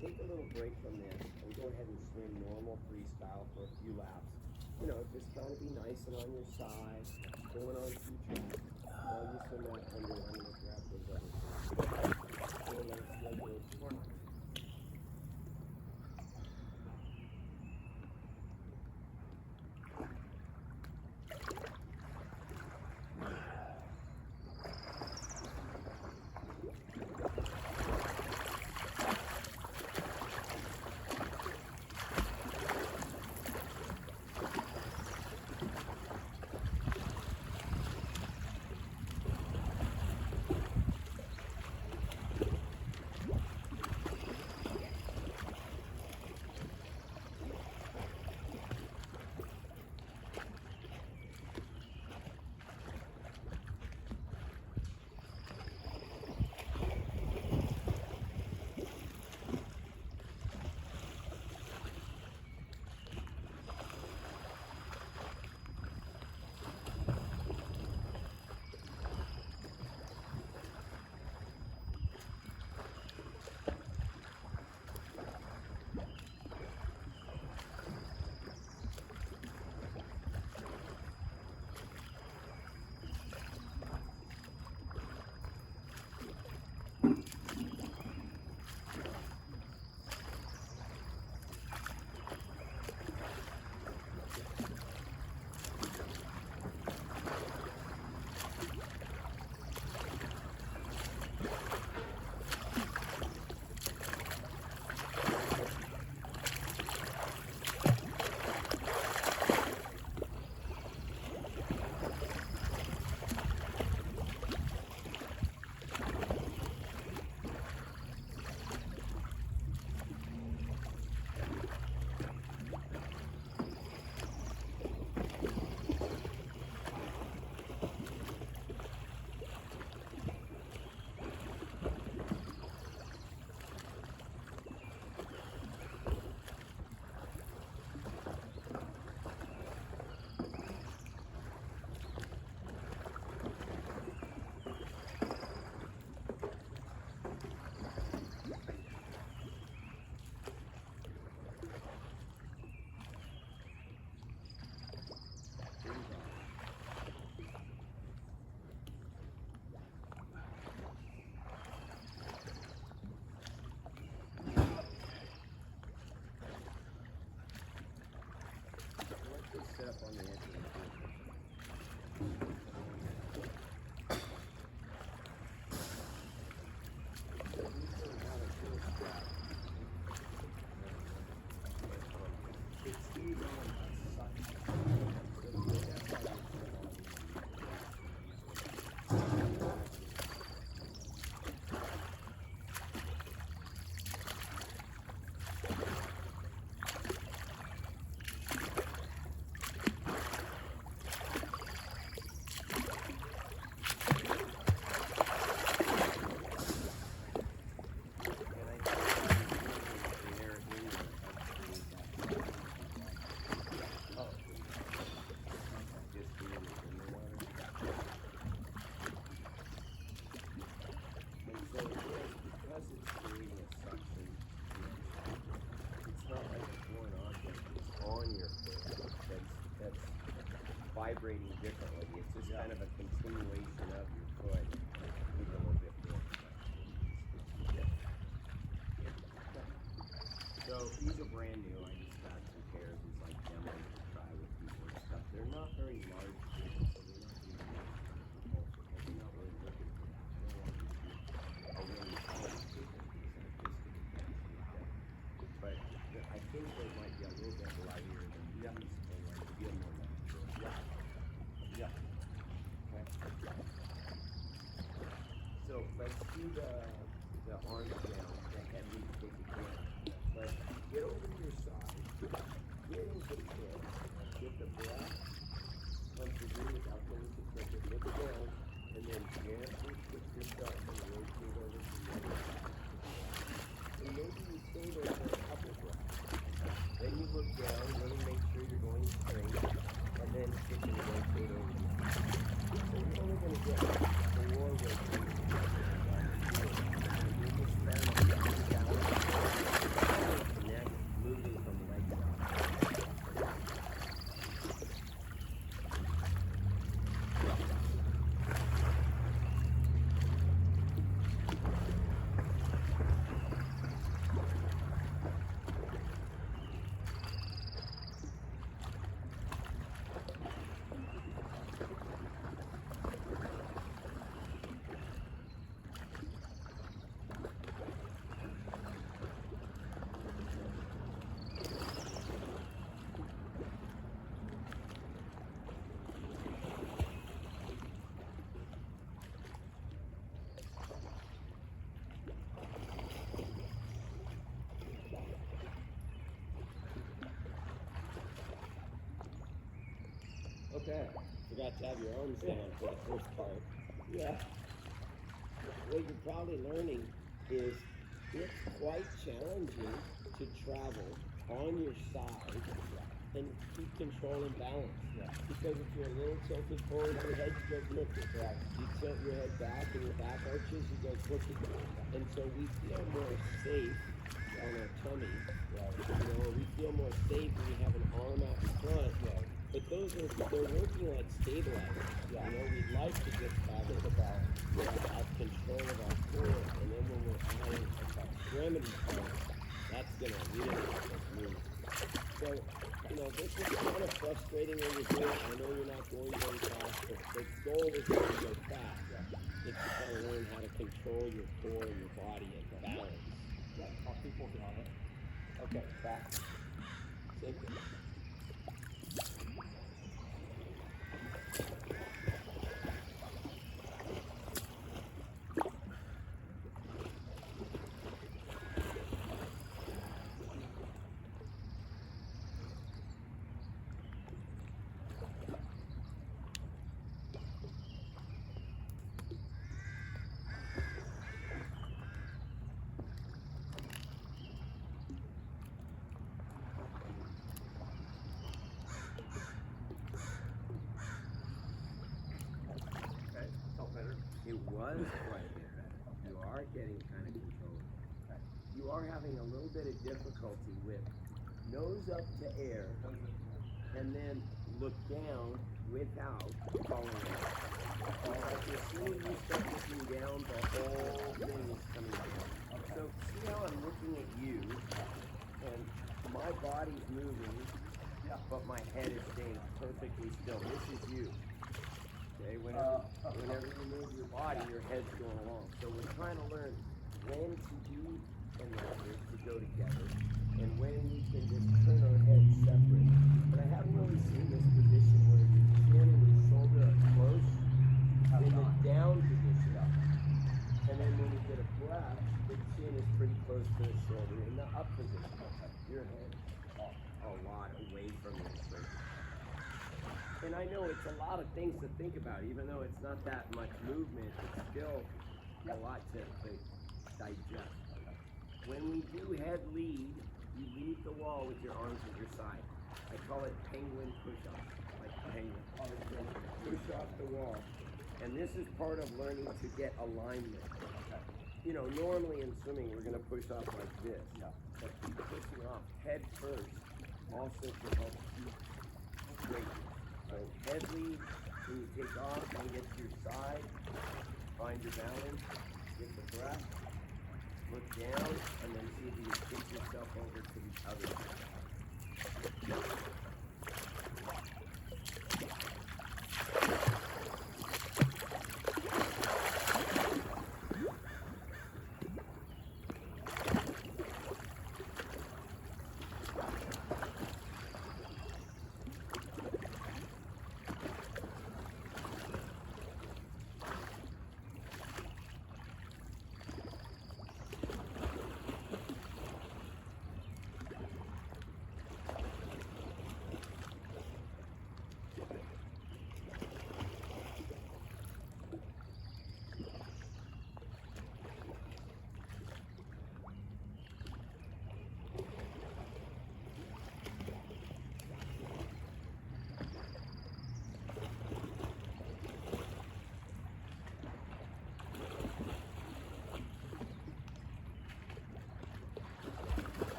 take a little break from this and go ahead and swim normal freestyle for a few laps. You know, just trying to be nice and on your side, going on 2 tracks. While you swim that under, I'm going to grab those other things. Set up on the edge of the pool. Vibrating differently. It's just kind of a continuation of your foot. With a little bit more. So these are brand new. I just got some pairs. It's like demos to try with people and stuff. They're not very large, so they're not even not really looking for that. I don't want to do a really solid but I think they might be a little bit lighter than these. Feel more natural. Yeah. Okay. So let's do the arms down, the head we take again. But get over to your side. Get into the chair. Get the breath. Once you're doing it, I'll finish it. Look it down. And then gently shift yourself and rotate over to the other side. And maybe you stay there for a couple breaths. Then you look down, really make sure you're going straight, and then shift and rotate over. So you're only going to get 4 rotations. You're just trying to down. Okay. Forgot to have your arms down for the first part. Yeah. What you're probably learning is it's quite challenging to travel on your side and keep control and balance. Yeah. Because if you're a little tilted forward, your head goes crooked. Right. You tilt your head back and your back arches, you go crooked. And so we feel more safe on our tummy. Right. You know, we feel more safe when we have an arm out in front. Right. But they're working like stabilizers. Yeah. You know, we'd like to get back to the balance. Have control of our core, and then when we're adding extremity part, that's gonna really help us move. So, you know, this is kind of frustrating when you do it. I know you're not going very fast, but the goal is not to go fast. It's to kind of learn how to control your core and your body and balance. Yeah, I'll keep working on it. Okay, back. Same thing. It was quite a bit better. You are getting kind of control. You are having a little bit of difficulty with nose up to air and then look down without falling out. As soon as you start looking down, the whole thing is coming down. So see how I'm looking at you and my body's moving, but my head is staying perfectly still. This is you. Okay, whenever you move your body, your head's going along. So we're trying to learn when to be connected to go together, and when we can just turn our heads separate. But I haven't really seen this position where your chin and your shoulder are close in the down position. And then when we get a breath, the chin is pretty close to the shoulder in the up position. Your head a lot away from your shoulder. And I know it's a lot of things to think about, even though it's not that much movement, it's still a lot to digest. When we do head lead, you lead the wall with your arms at your side. I call it penguin push-off, like penguin. Push off the wall. And this is part of learning to get alignment. You know, normally in swimming, we're going to push off like this. But pushing off head first also can help keep straight. So head lead, when you take off, when you get to your side, find your balance, get the breath, look down, and then see if you can kick yourself over to the other side.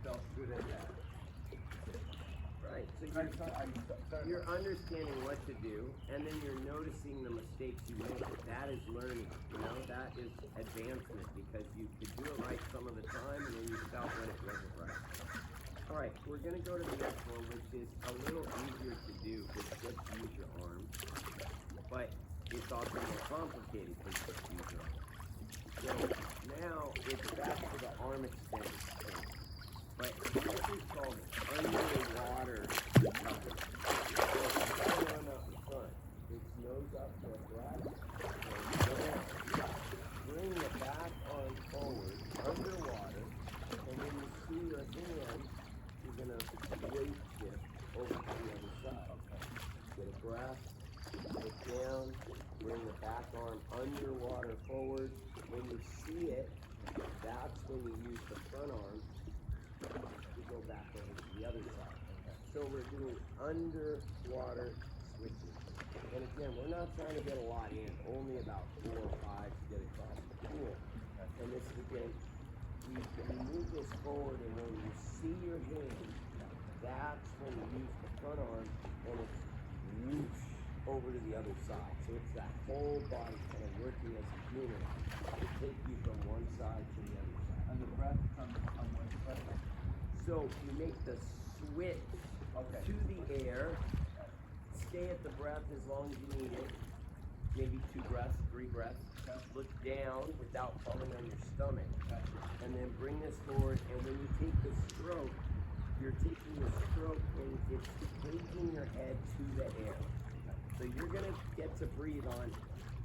Felt good at that. Right, so you're understanding what to do, and then you're noticing the mistakes you make. That is learning, you know, that is advancement, because you could do it right some of the time, and then you felt when it wasn't right. All right, we're going to go to the next one, which is a little easier to do. It's just use your arms, but it's also more complicated because just use your arms. So now it's back to the arm extension. But this is called underwater recovery. back arm underwater forward. When you see it, that's when you use the front arm to go back over to the other side. So we're doing underwater switches. And again, we're not trying to get a lot in, only about 4 or 5 to get across the pool. And this is again, we move this forward, and when you see your hand, that's when you use the front arm, and it's whoosh over to the other side. So it's that whole body kind of working as a unit to take you from one side to the other side. And the breath comes on one side. So you make the switch to the air, stay at the breath as long as you need it, maybe 2 breaths, 3 breaths. Look down without falling on your stomach, and then bring this forward. And when you take the stroke, you're taking the stroke and it's taking your head to the air. So you're gonna get to breathe on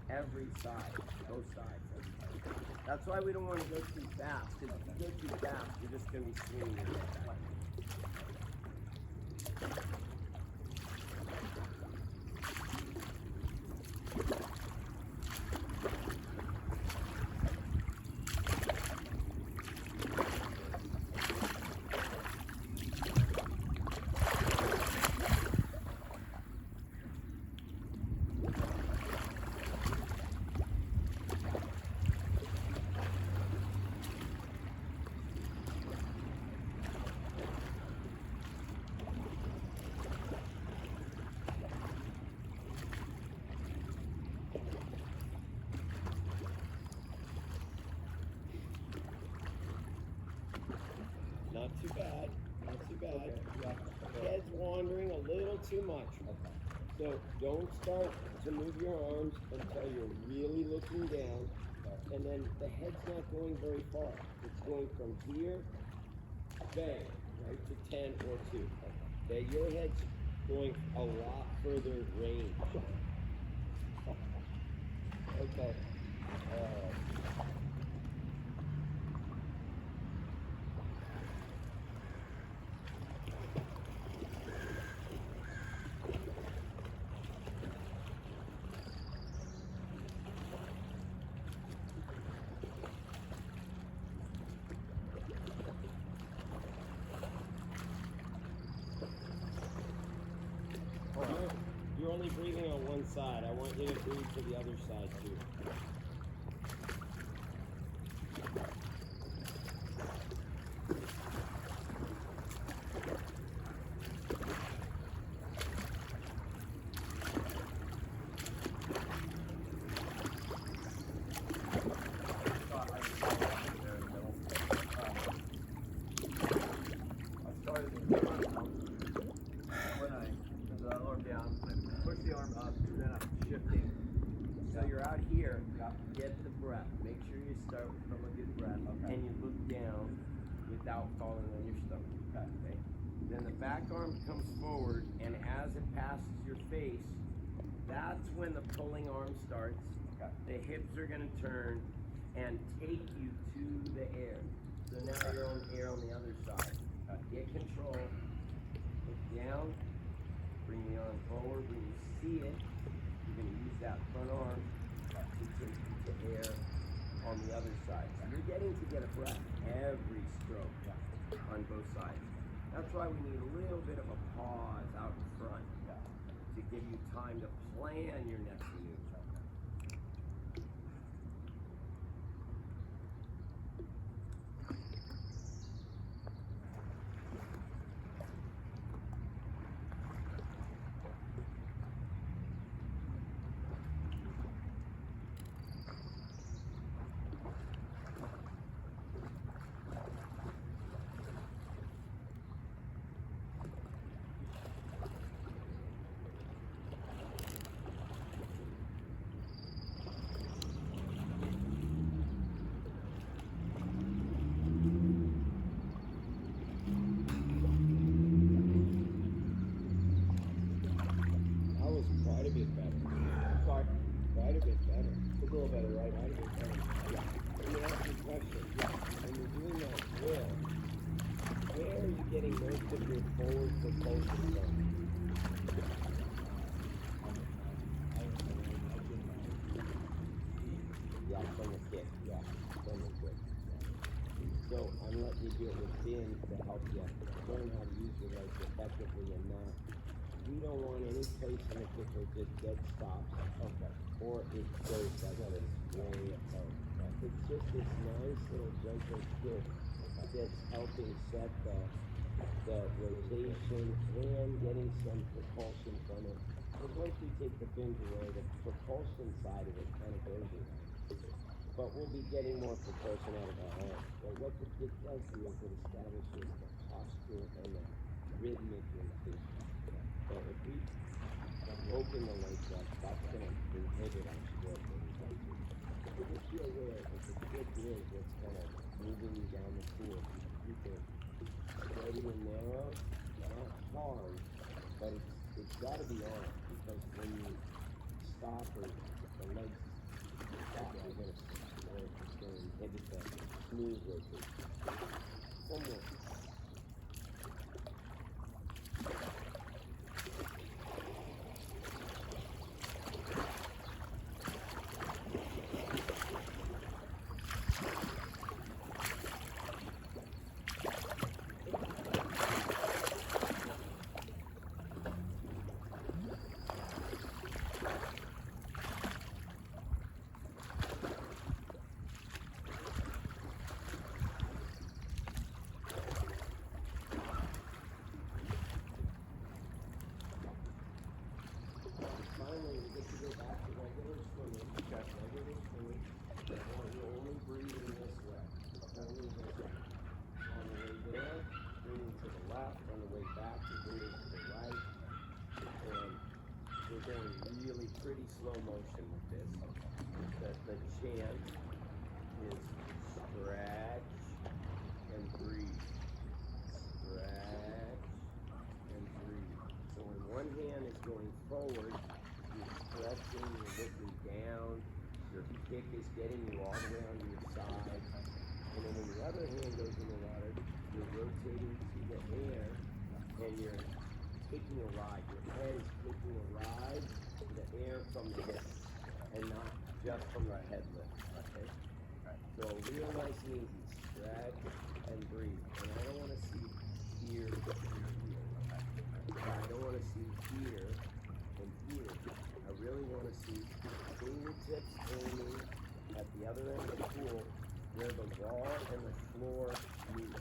every side, both sides. That's why we don't want to go too fast, because if you go too fast, you're just gonna be swinging your head back. Not too bad, not too bad. Head's wandering a little too much. So don't start to move your arms until you're really looking down. And then the head's not going very far. It's going from here, bang, right to 10 or 2. Okay, your head's going a lot further range. Okay. You're only breathing on one side. I want you to breathe to the other side too. Get the breath. Make sure you start from a good breath, and you look down without falling on your stomach. Okay. Then the back arm comes forward, and as it passes your face, that's when the pulling arm starts. The hips are going to turn and take you to the air. So now you're on air on the other side. Get control. Look down. Bring the arm forward. When you see it, you're going to use that front arm to take you to air on the other side. So you're getting to get a breath every stroke on both sides. That's why we need a little bit of a pause out in front to give you time to plan your next move. Getting most of your forward propulsion from. So I'm letting you do it with bins to help you learn how to use your legs effectively and not. We don't want any place in the kick where it just dead stops. Okay. Or it goes like this, way apart. It's just this nice little gentle kick that's helping set the rotation and getting some propulsion from it. Because once we take the fins away, the propulsion side of it kind of goes away. But we'll be getting more propulsion out of our arms. But what the kick does do is it establishes the posture and the rhythmic rotation. So if we open the legs up, that's going to inhibit our stroke. So just be aware that the kick is what's kind of moving you down the pool. Keep it steady and narrow, not hard, but it's got to be on, because when you stop or the legs stop, you're going to inhibit the smooth rotation. One more. Finally, we get to go back to regular swimming. Okay. Regular swimming. You're only breathing this way. Only this way. On the way there, breathing to the left. On the way back, you're breathing to the right. And we're going really pretty slow motion with this. The chant is stretch and breathe. Stretch and breathe. So when one hand is going forward, you're stretching, you're looking down, your kick is getting you all the way onto your side. And then when the other hand goes in the water, you're rotating to the air and you're taking a ride. Your head is taking a ride to the air from the hips and not just from the head lift. Okay? So real nice and easy. Stretch and breathe. And I don't want to see here and here. I don't want to see here and here. I really want to see fingertips aiming at the other end of the pool where the wall and the floor meet.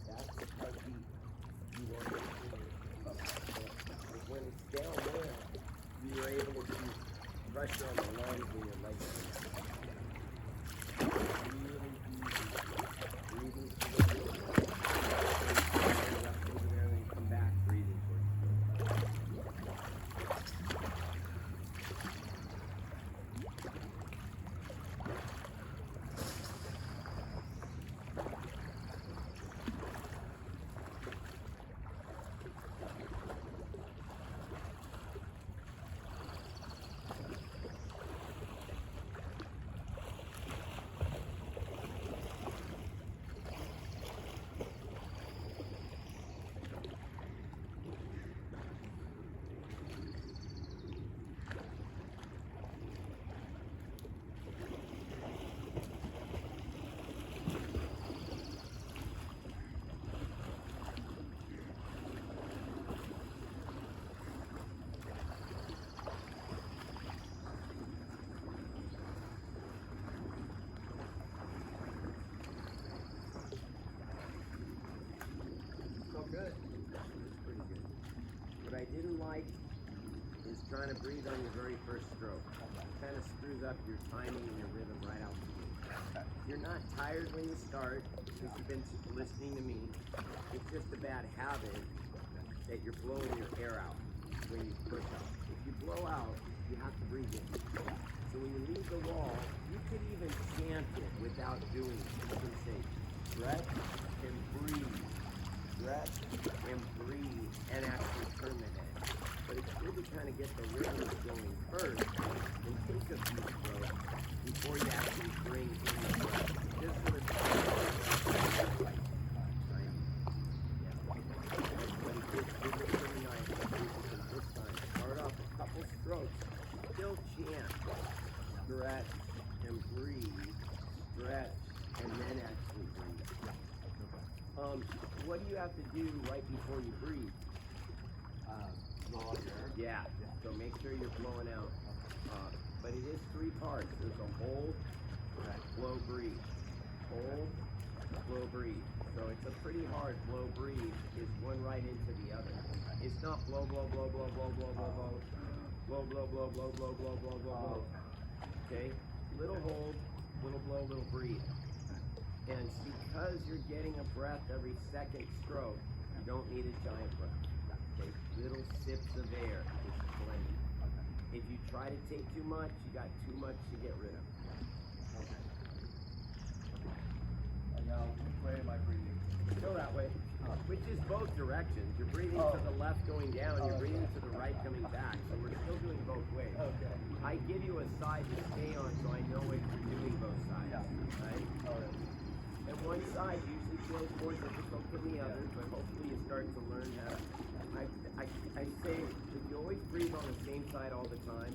That's the heartbeat you want to see. When it's down there, you are able to keep pressure on the lungs when your legs are really easy. Breathing through the pool. Over there, and then come back breathing towards the pool. Good. That's pretty good. What I didn't like is trying to breathe on your very first stroke. It kind of screws up your timing and your rhythm right out the gate. You're not tired when you start because you've been listening to me. It's just a bad habit that you're blowing your air out when you push up. If you blow out, you have to breathe in. So when you leave the wall, you could even chant it without doing it. You can say, stretch and breathe. Stretch and breathe and actually turn the head. But it's good to kind of get the rhythm going first and take a few strokes before you actually bring in the breath. Just so it's right. But it gets really nice. This time, start off a couple strokes, still chant, stretch and breathe, stretch and then actually breathe. What do you have to do right before you breathe? Blow out your air. Yeah. So make sure you're blowing out. But it is 3 parts. There's a hold, blow, breathe. Hold, blow, breathe. So it's a pretty hard blow, breathe. Is one right into the other. It's not blow, blow, blow, blow, blow, blow, blow, blow. Blow, blow, blow, blow, blow, blow, blow, blow, blow. Okay? Little hold, little blow, little breathe. And because you're getting a breath every second stroke, you don't need a giant breath. Take little sips of air. It's plenty. If you try to take too much, you got too much to get rid of. Okay. And now, which way am I breathing? Go that way. Which is both directions. You're breathing to the left going down, you're breathing to the right coming back. So we're still doing both ways. Okay. I give you a side to stay on so I know if you're doing both sides. Yeah. Right? Alright. And one side usually feels more difficult than the other, but hopefully you start to learn how. I say if you always breathe on the same side all the time,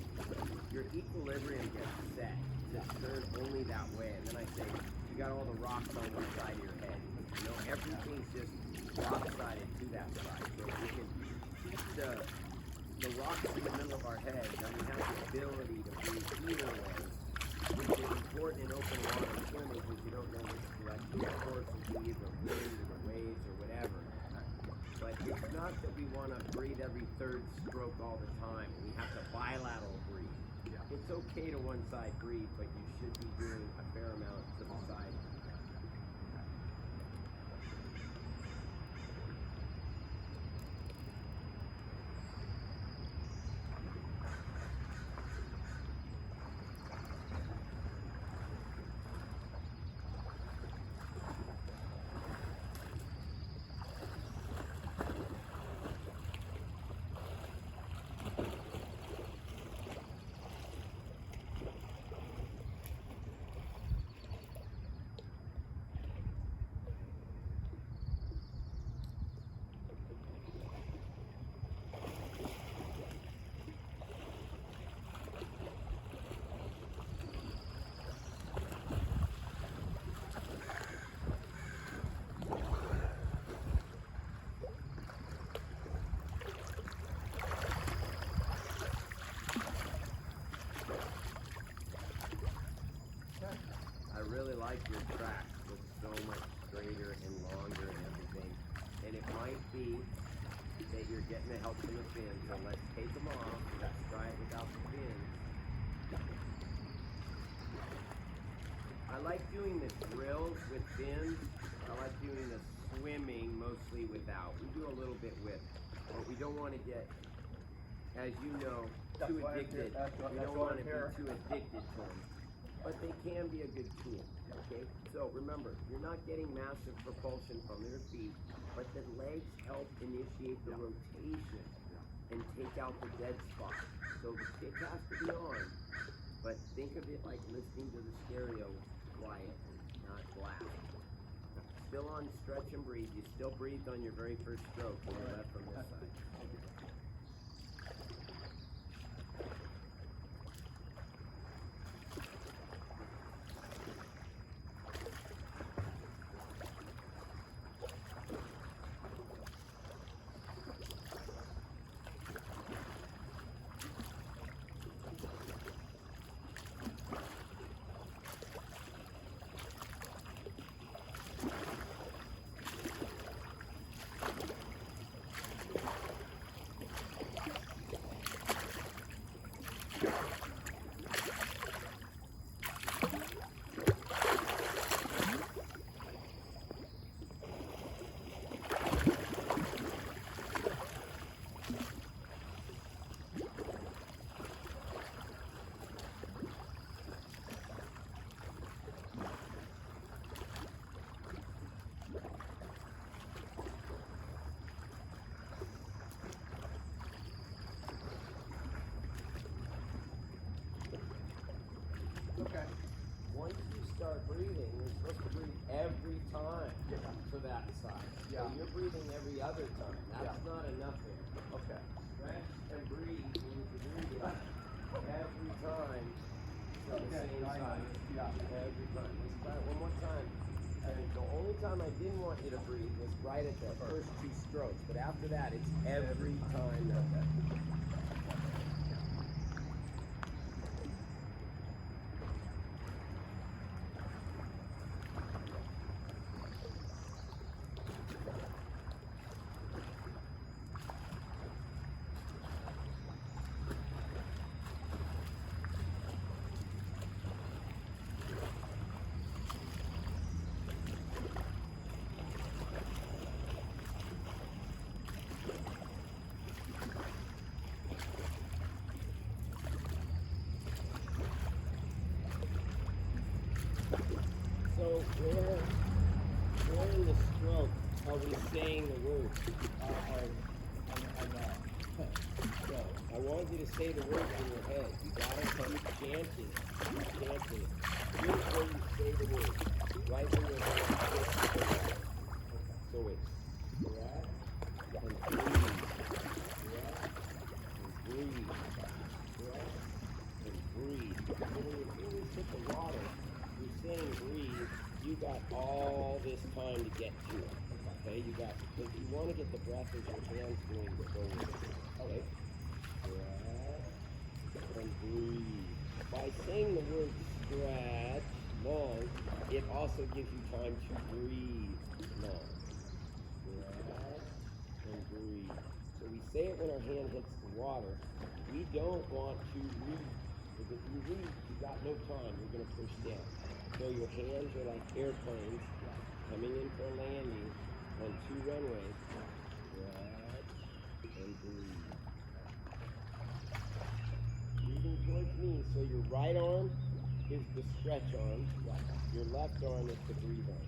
your equilibrium gets set to turn only that way. And then I say you got all the rocks on one side of your head. You know, everything's just lopsided to that side. So if we can keep the rocks in the middle of our head, then we have the ability to breathe either way, which is important in open water swimming because you don't know which direction the force will be, the wind or the waves or whatever. But it's not that we want to breathe every third stroke all the time. We have to bilateral breathe. Yeah. It's okay to one side breathe, but you should be doing a fair amount to the side. I really like your track. Looks so much straighter and longer and everything. And it might be that you're getting the help from the fins. So let's take them off. Let's try it without the fins. I like doing the drills with fins. I like doing the swimming mostly without. We do a little bit with, but we don't want to get, as you know, too addicted. We don't want to be too addicted to them. But they can be a good tool, okay? So remember, you're not getting massive propulsion from your feet, but the legs help initiate the rotation and take out the dead spot. So the kick has to be on, but think of it like listening to the stereo quietly, not blast. Still on stretch and breathe. You still breathed on your very first stroke when you left from this side. Okay. Once you start breathing, you're supposed to breathe every time to that side. Yeah. So you're breathing every other time. That's not enough there. Okay. Stretch and breathe means you're breathing every time to on the same side. Yeah. Every time. Let's try it one more time. And the only time I didn't want you to breathe was right at the first 2 strokes. But after that, it's every time. So where in the stroke are we saying the words? I'm not. So I wanted you to say the words in your head. You gotta keep chanting. Keep chanting. Here's where you say the words. Right in your head. So it's breath and breathe. Breath and breathe. Breath and breathe. So when your fingers hit the water, you're saying breathe. You got all this time to get to it. Okay, you got, because you want to get the breath as your hands going forward. Okay. Breath and breathe. By saying the word stretch long, it also gives you time to breathe long. Breath and breathe. So we say it when our hand hits the water. We don't want to read. Because if you read, you got no time. You're going to push down. So your hands are like airplanes coming in for a landing on 2 runways. Breath and breathe. Breathing towards me. So your right arm is the stretch arm. Your left arm is the breathe arm.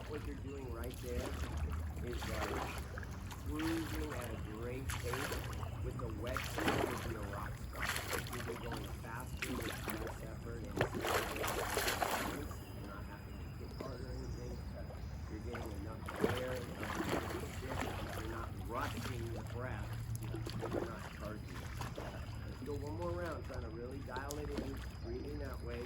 What you're doing right there is like cruising at a great pace with the wetsuit gives you a rock star. You're either going faster with less effort and you're not having to kick hard or anything. You're getting enough air, you're not rushing the breath, you're not charging it. Let's go one more round, trying to really dial it in, breathing that way.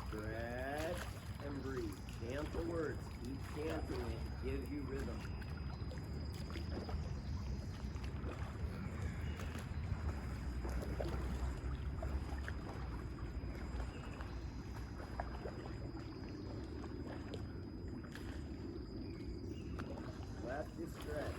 Stretch and breathe. Chant the words. Keep chanting it. Gives you rhythm. Left is stretch.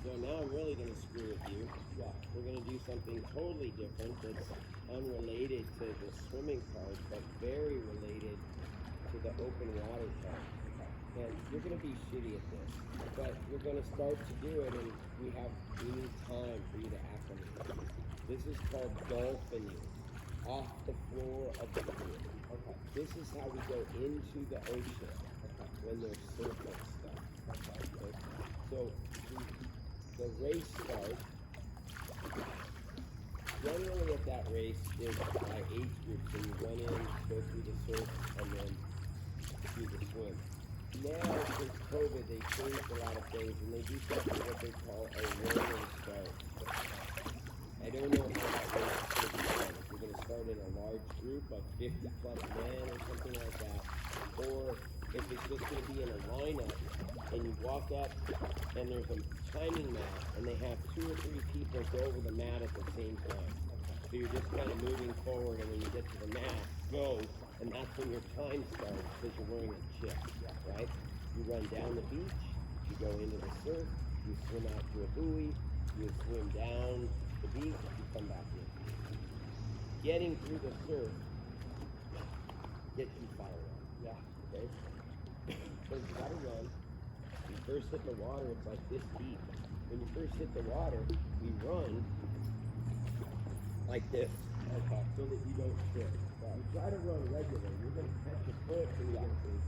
So now I'm really going to screw with you. We're going to do something totally different that's unrelated to the swimming part, but very related to the open water part. And you're going to be shitty at this, but we're going to start to do it, and we need time for you to acclimate. This is called dolphining, off the floor of the pool. Okay. This is how we go into the ocean when there's surface stuff. Okay. So the race starts. Generally at that race is by age group, so you run in, go through the surf, and then do the swim. Now, since COVID, they changed a lot of things, and they do something what they call a rolling start. I don't know how that race is going to be done. If you're going to start in a large group of 50 plus men or something like that, or if it's just going to be in a lineup, and you walk up, and there's a timing mat, and they have 2 or 3 people go over the mat at the same time. So you're just kind of moving forward, and when you get to the mat, go, And that's when your time starts because you're wearing a chip, right? You run down the beach, you go into the surf, you swim out to a buoy, you swim down the beach, you come back in. Getting through the surf gets you fired up. Yeah. Okay? So you gotta run. You first hit the water, it's like this deep. When you first hit the water, we run like this. Okay. So that you don't trip. You try to run regular, you're gonna catch your foot and you're gonna sink.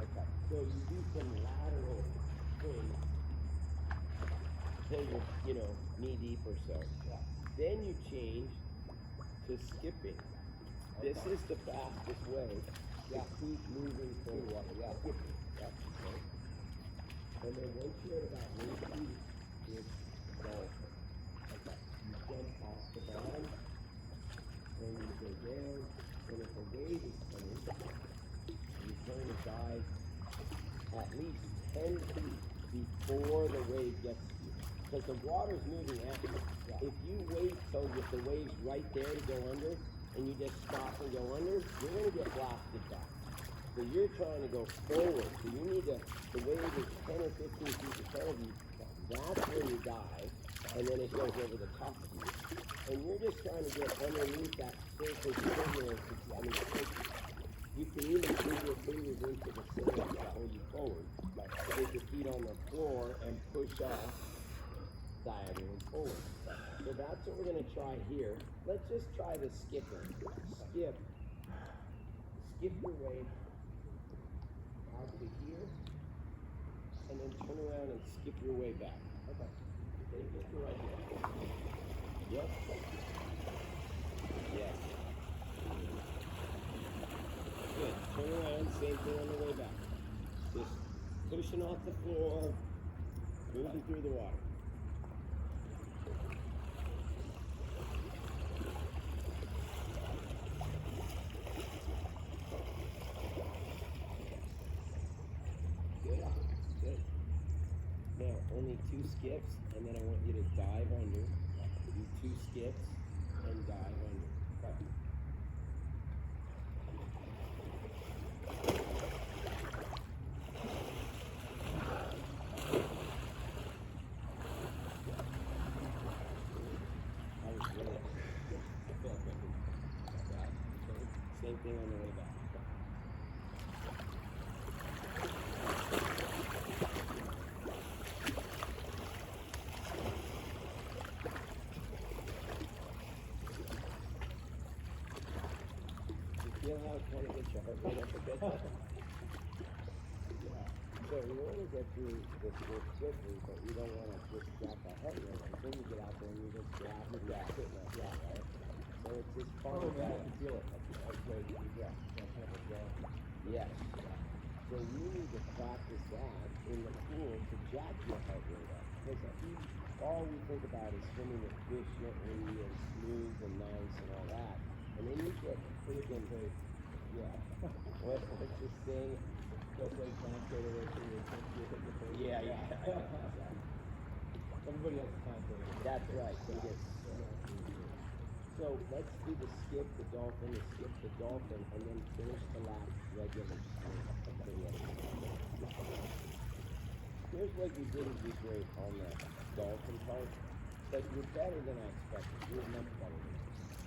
Okay. So you do some lateral swings until you're, knee deep or so. Yeah. Then you change to skipping. Okay. This is the fastest way to keep moving through the water. Yeah. Skipping. Yeah. Okay. And then once you're at about 8 feet, it's dolphin. Okay. You jump off the bottom and you go down, and if a wave is coming, you turn to dive at least 10 feet before the wave gets to you. Because the water's moving at you. Yeah. If you wait till the wave's right there to go under, and you just stop and go under, you're going to get blasted back. So you're trying to go forward. So you need to, the wave is 10 or 15 feet in front of you. That's when you dive, and then it goes over the top of you. And you're just trying to get underneath that surface turbulence. You can even move your fingers into the sand to hold you forward. Like take your feet on the floor and push off diagonally forward. So that's what we're going to try here. Let's just try the skipping. Skip your way out to here, and then turn around and skip your way back. Okay. Okay, just go right here. Yep. Yes. Good. Turn around, same thing on the way back. Just pushing off the floor, moving through the water. Only 2 skips, and then I want you to dive under. Do 2 skips and dive under. Okay. That was really good. Same thing on the way back. Feel how it's going to get your heart rate up a bit? Yeah. So we want to get through this work quickly, but we don't want to just drop our heart rate. And then you get out there and you just grab and grab it like that, right? So it's just fun. Oh, yeah, I can feel it. Okay, yeah. Kind of a jump. Yes. So you need to practice that in the pool to jack your heart rate up. Because all we think about is swimming efficiently and smooth and nice and all that. And then you get freaking big. Yeah. What's this thing? Just like translator right through your face. Yeah. Everybody has a translator. That's right. So let's do the skip, the dolphin, and then finish the last regular swim. Here's what you didn't do great on the dolphin part, but you're better than I expected. You're much better than I expected.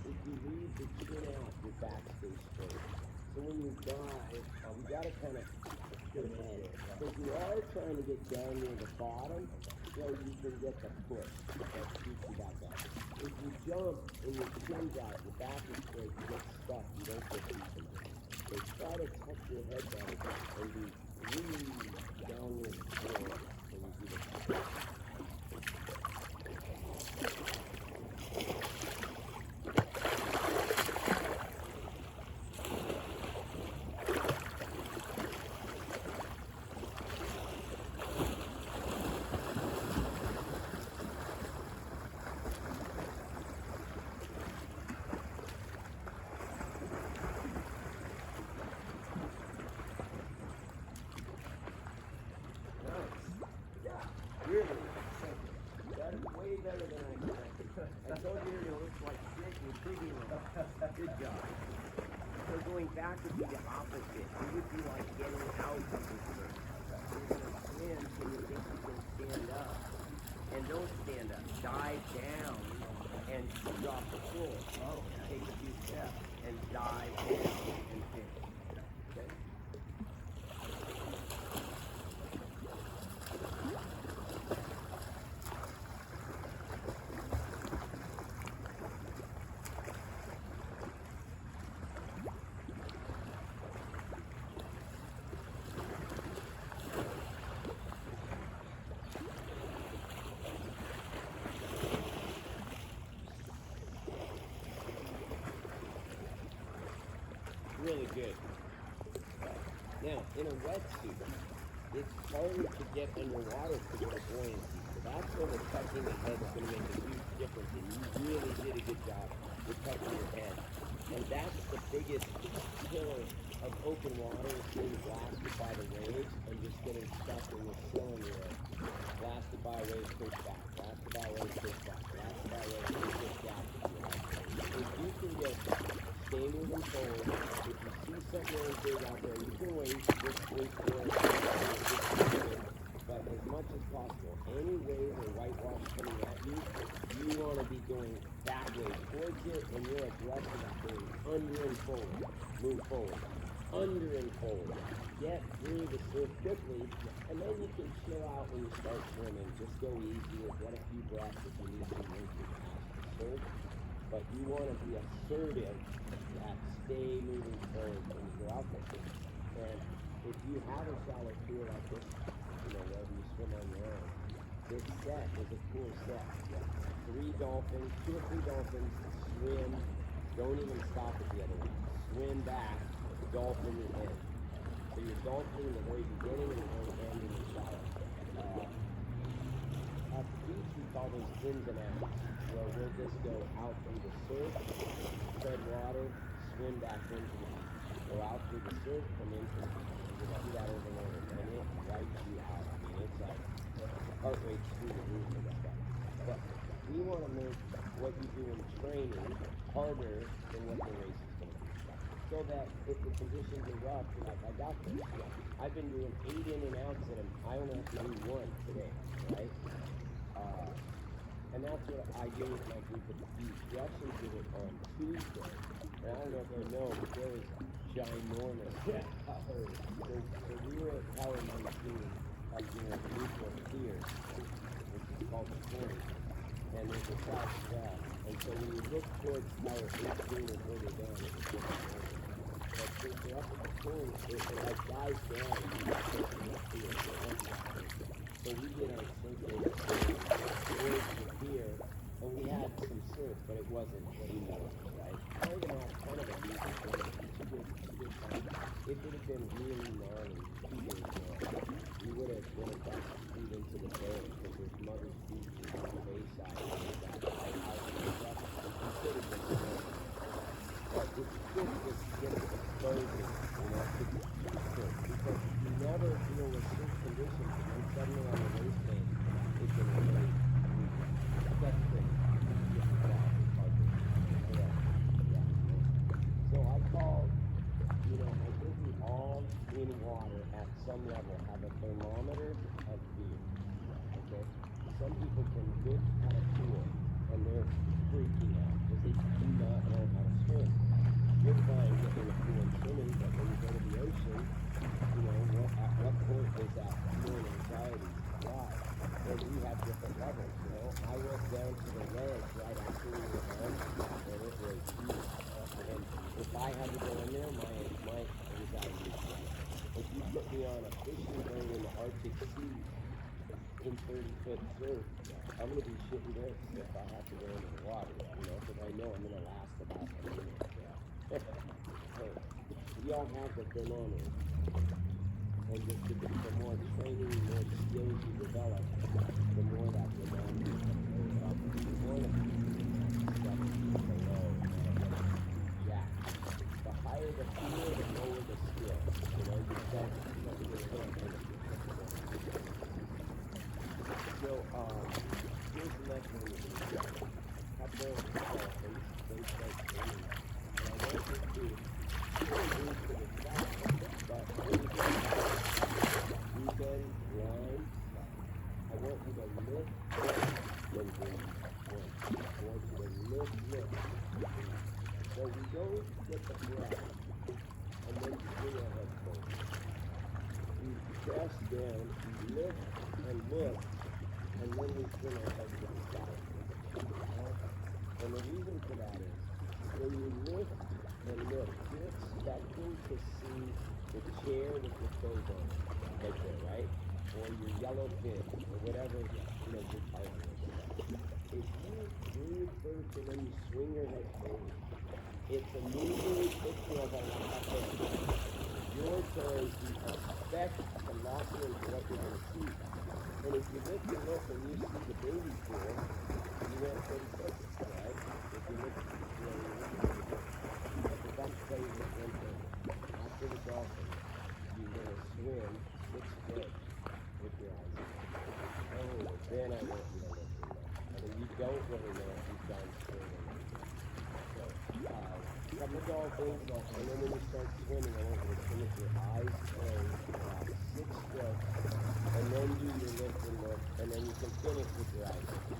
If you leave the chin out, your back stays straight. So when you dive, you gotta kind of get ahead. Because you are trying to get down near the bottom, so you can get the push that keeps you back up. If you jump and your chin's out, your back is straight, you get stuck, you don't get deep. So try to tuck your head down and be really down near the floor when you do the push. Better than I expected. I told you it looks like shit, you're digging it. Good job. So going back would be the opposite. It would be like getting out of the surf. You're going to swim so you think you can stand up. And don't stand up. Dive down and drop the floor. Take a few steps and dive down and finish. Okay? Really good. Now, in a wetsuit, it's harder to get underwater to get a buoyancy. So that's where the touching the head is going to make a huge difference. And you really did a good job with touching your head. And that's the biggest killer of open water, is being blasted by the waves and just getting stuck in the cylinder of blasted by waves, push back, blasted by waves, push back, blasted by waves, push back. If you can just stay moving forward, if you see something really big out there, you can wait, just wait for it. But as much as possible, any wave or whitewash coming at you, you want to be going that way towards it, and you're aggressive at going under and forward. Move forward. Under and forward. Get through the surf quickly, and then you can chill out when you start swimming. Just go easy or get a few breaths if you need to move past the surf. But you want to be assertive that stay moving forward when you go out there. And if you have a shallow pool like this, whether you swim on your own, this set is a cool set. 2 or 3 dolphins, swim, don't even stop at the other one. Swim back, dolphin your end. So you're dolphining the very beginning and the very end in the shallow. At the beach, we call those ins and outs, where we'll just go out through the surf, tread water, swim back into the beach. Go out through the surf, come into the beach. Just do that over and over, and it wipes you out. I mean, it's like heart rate through the roof and stuff. But we want to make what you do in training harder than what the race is going to be. So that if the conditions are rough, you're like, I got this. I've been doing 8 in and outs at them. I only have to do 1 today, right? And that's what I do with my group at the beach. We actually did it on Tuesday. And I don't know if you know, but there was ginormous towers. So we were at Tower 19 up near Newport Pier, which is called the Point. And there's a southwest. And so when you look towards Tower 18 or further down, it's a different area. But since you're up at the point, it like dies down and you get taken up here. So we did our circle towards the pier, and we had some surf, but it wasn't what you know, right? Kind of a decent one. It would have been really gnarly 2 days long. We would have been back into the bay because there's Mother's Beach on the bayside and that lighthouse and stuff. We could have been there. But it's good to get exposure, to surf, because you never deal with surf conditions, and then suddenly on the race day, it can really that's the So I call, I think we all in water at some level have a thermometer of fear. Okay? Some people can look at a pool and they're freaking out because they do not know how to swim. You're fine getting in the pool and swimming, but when you go to the ocean, at what point is that fear and anxiety? Why? Well, we have different levels, I went down to the ledge right after we were on, and it was huge. And if I had to go in there, my anxiety would be. If you put me on a fishing boat in the Arctic Sea in 30-foot surf, I'm going to be shitting bricks if I have to go into the water, because I know I'm going to last about a minute. So, we all have the thermometer. And just the more training, the more skills you develop, the more that thermometer goes up. The more that stuff below, the higher the fear, the lower the skill. So, here's the next one. Have those dolphins, they start swimming. And I want you to lift. So we don't get the breath, and then you bring our head forward. We press down, we lift and lift, and then we bring our head to the side. And the reason for that is, when you lift and lift, you're expecting to see the chair with your toes on it, right there, right? Or your yellow pin, or whatever, your partner is. If you breathe first and then you swing your head forward, it's a moving picture of a lot of your toes, you expect the velocity into what you're going to see. And if you lift and look and you see the baby pool, you went pretty quick, right? If you look, you're looking at the bump play with winter. After the dolphin, you're going to swim 6 strokes with your eyes open. Oh, then I want you to lift and look. And you don't really know if you've done swimming. So, couple dolphins, and then when you start swimming, I want you to swim with your eyes closed about 6 strokes, and then do your lift and look, and then you can finish with your eyes open.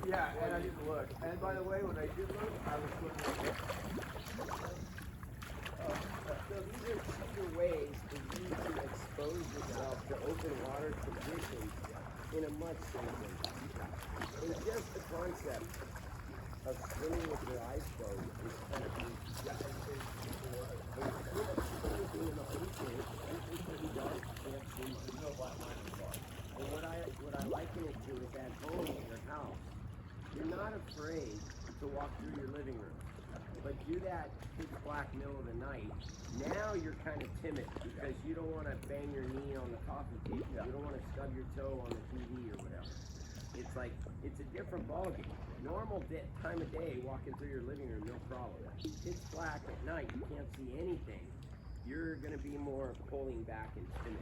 Yeah, and I didn't look. And by the way, when I did look, I was looking. So these are cheaper ways for you to expose yourself to open water conditions in a much safer way. And just the concept of swimming with your eyes closed is kind of neat. Yeah, swimming in the ocean, it's pretty dark, can't see. There's no black line in the water. And what I liken it to is at home at your house. You're not afraid to walk through your living room, but do that pitch black middle of the night. Now you're kind of timid because you don't want to bang your knee on the coffee table. You don't want to stub your toe on the TV or whatever. It's like, it's a different ballgame. Normal time of day, walking through your living room, no problem. Pitch black at night, you can't see anything. You're going to be more pulling back and timid.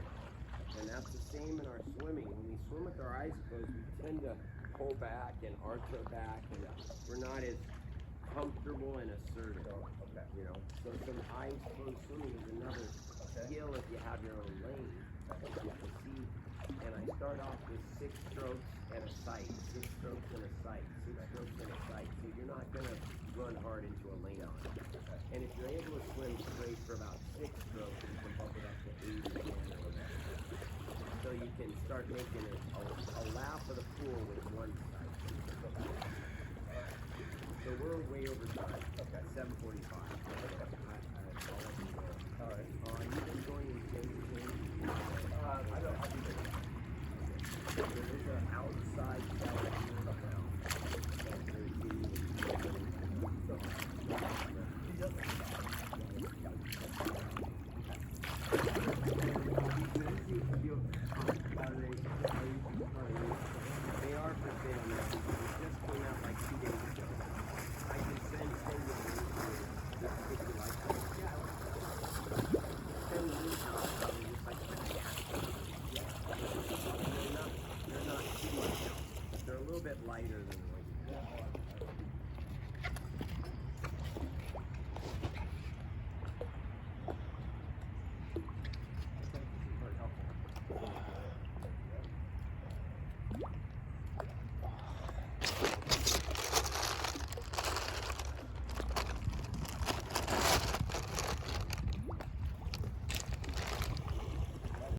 And that's the same in our swimming. When we swim with our eyes closed, we tend to pull back and arch our back, and we're not as comfortable and assertive. You know, so some eyes closed swimming is another skill if you have your own lane. You have to see, and I start off with 6 strokes at a sight, 6 strokes in a sight, 6 strokes in a sight. So you're not going to run hard into a lane on it. And if you're able to swim straight for about 6 strokes, you can bump it up to 8 or 10 or whatever. So you can start making it a lap of the pool with one side. So we're way over time. Okay. 7:45. I'll let you go. All right. You've been going in change. I don't have to. There is an outside cell here now. They are for sale now. It just came out like 2 days ago. I can send you a link to if you like them. Yeah. Send you just like yeah. They're not too much, but they're a little bit lighter than the ones. Very helpful.